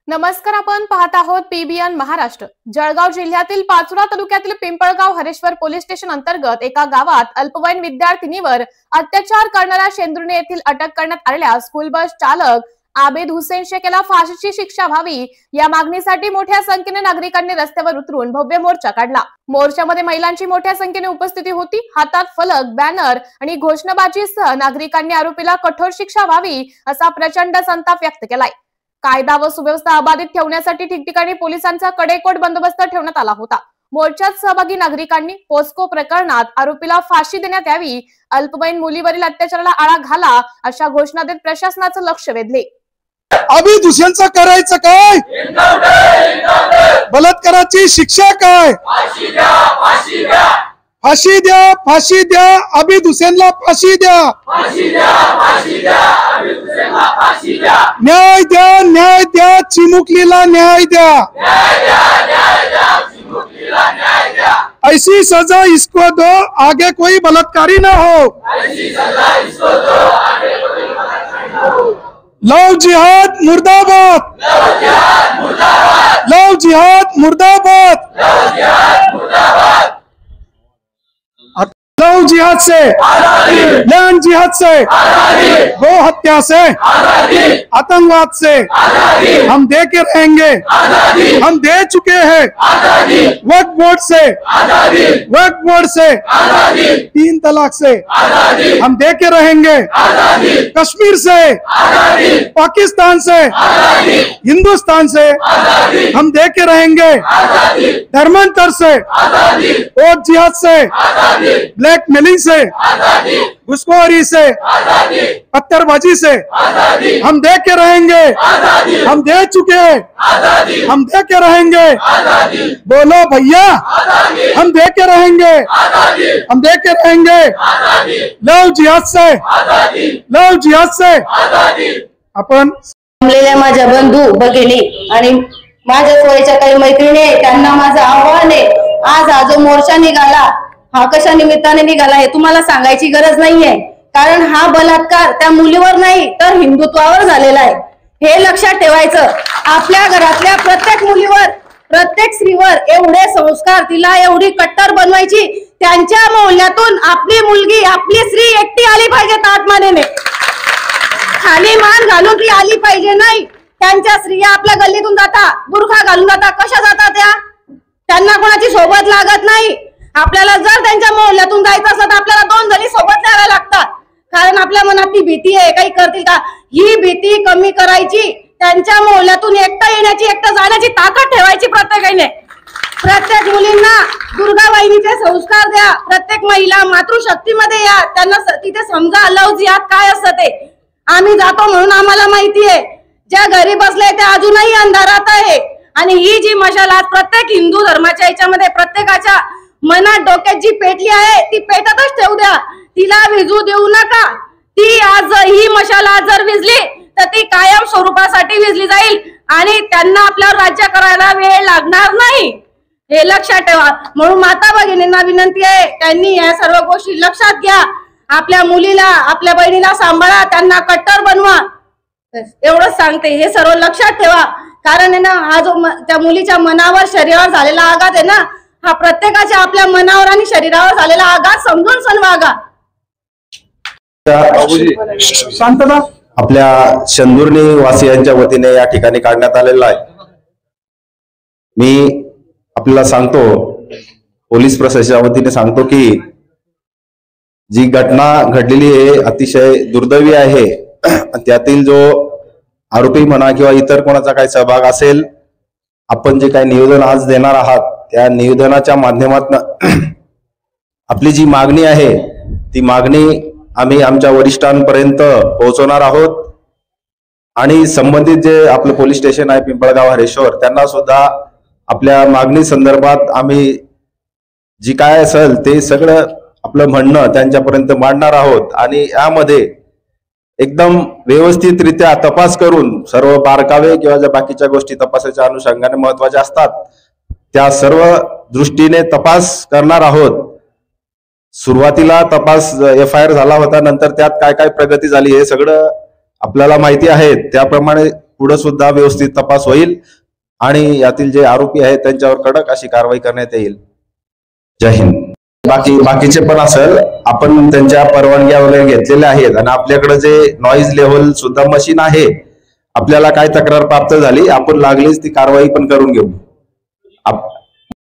नमस्कार, आपण पाहत आहोत पीबीएन महाराष्ट्र। जळगाव जिल्ह्यातील पाचोरा तालुक्यातील पिंपळगाव हरेश्वर पोलीस स्टेशन अंतर्गत एका गावात अल्पवयीन विद्यार्थिनीवर अत्याचार करणाऱ्या शेंदुर्णे येथील अटक करण्यात आलेल्या स्कूल बस चालक आबिद हुसेन शेखला फाशीची शिक्षा व्हावी या मागणीसाठी मोठ्या संख्येने नागरिकांनी रस्त्यावर उतरून भव्य मोर्चा काढला। मोर्चामध्ये महिलांची मोठ्या संख्येने उपस्थिती होती। हातात फलक, बॅनर आणि घोषणाबाजीसह नागरिकांनी आरोपीला कठोर शिक्षा व्हावी असा प्रचंड संताप व्यक्त केलाय। कायदा व सुव्यवस्था अबाधित ठेवण्यासाठी ठिकठिकाणी पोलिसांचा कडेकोट बंदोबस्त ठेवण्यात आला होता। मोर्चात सहभागी नागरिकांनी पोस्को प्रकरणात आरोपीला फाशी देण्यात यावी, अल्पवयीन मुलीवरील अत्याचाराला आळा घाला अशा घोषणा देत प्रशासनाचं लक्ष वेधले। आबिद हुसेनचं करायचं काय? बलात्काराची शिक्षा काय? फाशी द्या, फाशी द्या, आबिद हुसेनला फाशी द्या, न्याय द्या, न्याय द्या, चिमुकलीला न्याय द्या, ऐसी सजा इसको दो, आगे कोई बलात्कारी ना हो। लव जिहाद मुर्दाबाद, लव जिहाद मुर्दाबाद, लव जिहाद से, लैंड जिहाद से, गो हत्या से, आतंकवाद से हम दे के रहेंगे। हम दे चुके हैं वक्फ बोर्ड से, वक्फ बोर्ड से, 3 तलाक से हम दे के रहेंगे। कश्मीर से, पाकिस्तान से, हिंदुस्तान से हम दे के रहेंगे। धर्मांतर से, और जिहाद से, ब्लैकमेलिंग से, घुसखोरी से, पत्थरबाजी से हम दे के रहेंगे। हम दे चुके हैं, हम दे के रहेंगे। बोलो भैया, हम दे के रहेंगे, हम दे के रहेंगे। लव जिहाद से, लव जिहाद से आपण माझ्या बंधू भगिनी आणि माझ्या सोयीच्या काही मैत्रिणी आहेत, त्यांना माझं आव्हान आहे। आज हा जो मोर्चा निघाला, हा कशा निमित्ताने निघाला हे तुम्हाला सांगायची गरज नाहीये, कारण हा बलात्कार त्या मुलीवर नाही तर हिंदुत्वावर झालेला आहे, हे लक्षात ठेवायचं। आपल्या घरातल्या प्रत्येक मुलीवर, प्रत्येक स्त्रीवर एवढे संस्कार, तिला एवढी कट्टर बनवायची, त्यांच्या मौल्यातून आपली मुलगी, आपली स्त्री एकटी आली पाहिजे, ताटमानेने खाली मान घालून ती आली पाहिजे। नाही, त्यांच्या स्त्रिया आपल्या गल्लीतून जाता, बुरखा घालून जाता, कशा जातात त्या? त्यांना कोणाची सोबत लागत नाही। आपल्याला जर त्यांच्या मोहल्ल्यातून जायचं असलं तर आपल्याला 2 जणी सोबत न्यायला लागतात, कारण आपल्या मनात ती भीती आहे, काही करतील का, ही भीती कमी करायची। त्यांच्या मोहल्ल्यातून एकटा येण्याची, एकटा जाण्याची ताकद ठेवायची प्रत्येकाने। प्रत्येक मुलींना दुर्गाबाईंचे संस्कार द्या, प्रत्येक महिला मातृशक्तीमध्ये या, त्यांना तिथे समजा लव जिहाद काय असतं ते। आम्ही जातो म्हणून आम्हाला माहिती आहे, ज्या घरी बसले ते अजूनही अंधारात आहे। आणि ही जी मशाल आज प्रत्येक हिंदू धर्माच्या याच्यामध्ये प्रत्येकाच्या मनात, डोक्यात जी पेटली आहे ती पेटतच ठेवू द्या, तिला विझू देऊ नका। ती आज, ही मशाल आज जर विझली तर ती कायम स्वरूपासाठी विझली जाईल आणि त्यांना आपल्यावर राज्य करायला वेळ लागणार नाही, हे लक्षात ठेवा। म्हणून माता भगिनींना विनंती आहे, त्यांनी या सर्व गोष्टी लक्षात घ्या। आपल्या मुलीला, आपल्या बहिणीला सांभाळा, त्यांना कट्टर बनवा, एवढंच सांगते। हे सर्व लक्षात ठेवा, कारण आहे ना, हा जो त्या मुलीच्या मनावर, शरीरावर झालेला आघात आहे ना, हा प्रत्येकाच्या आपल्या मनावर आणि शरीरावर झालेला आघात समजून सण वागा। शांतता आपल्या शेंदुर्णे वासियांच्या वतीने या ठिकाणी काढण्यात आलेला आहे। मी आपल्याला सांगतो, पोलीस प्रशासनाच्या वतीने सांगतो की जी घटना घडलेली आहे अतिशय दुर्दैवी आहे। त्यातील जो आरोपी म्हणा किंवा इतर कोणाचा काही सहभाग असेल, आपण जे काही निवेदन आज देणार आहात त्या निवेदनाच्या माध्यमातून आपली जी मागणी आहे ती मागणी आम्ही आमच्या वरिष्ठांपर्यंत पोहोचवणार आहोत आणि संबंधित जे आपलं पोलीस स्टेशन आहे पिंपळगाव हरेश्वर, त्यांना सुद्धा आपल्या मागणी संदर्भात आम्ही जी काय असेल ते सगळं आपलं म्हणणं त्यांच्यापर्यंत मांडणार आहोत आणि यामध्ये एकदम व्यवस्थितरित्या तपास करून सर्व बारकावे किंवा ज्या बाकीच्या गोष्टी तपासाच्या अनुषंगाने महत्वाच्या असतात त्या सर्व दृष्टीने तपास करणार आहोत। सुरुवातीला तपास FIR झाला होता, नंतर त्यात काय काय प्रगती झाली हे सगळं आपल्याला माहिती आहे। त्याप्रमाणे पुढे सुद्धा व्यवस्थित तपास होईल आणि यातील जे आरोपी आहेत त्यांच्यावर कडक अशी कारवाई करण्यात येईल. जय हिंद. बाकीचे पण असेल, आपण त्यांच्या परवानग्या वगैरे घेतलेल्या आहेत आणि आपल्याकडे जे नॉईज लेव्हल सुद्धा मशीन आहे, आपल्याला काय तक्रार प्राप्त झाली आपण लागलीच ती कारवाई पण करून घेऊ.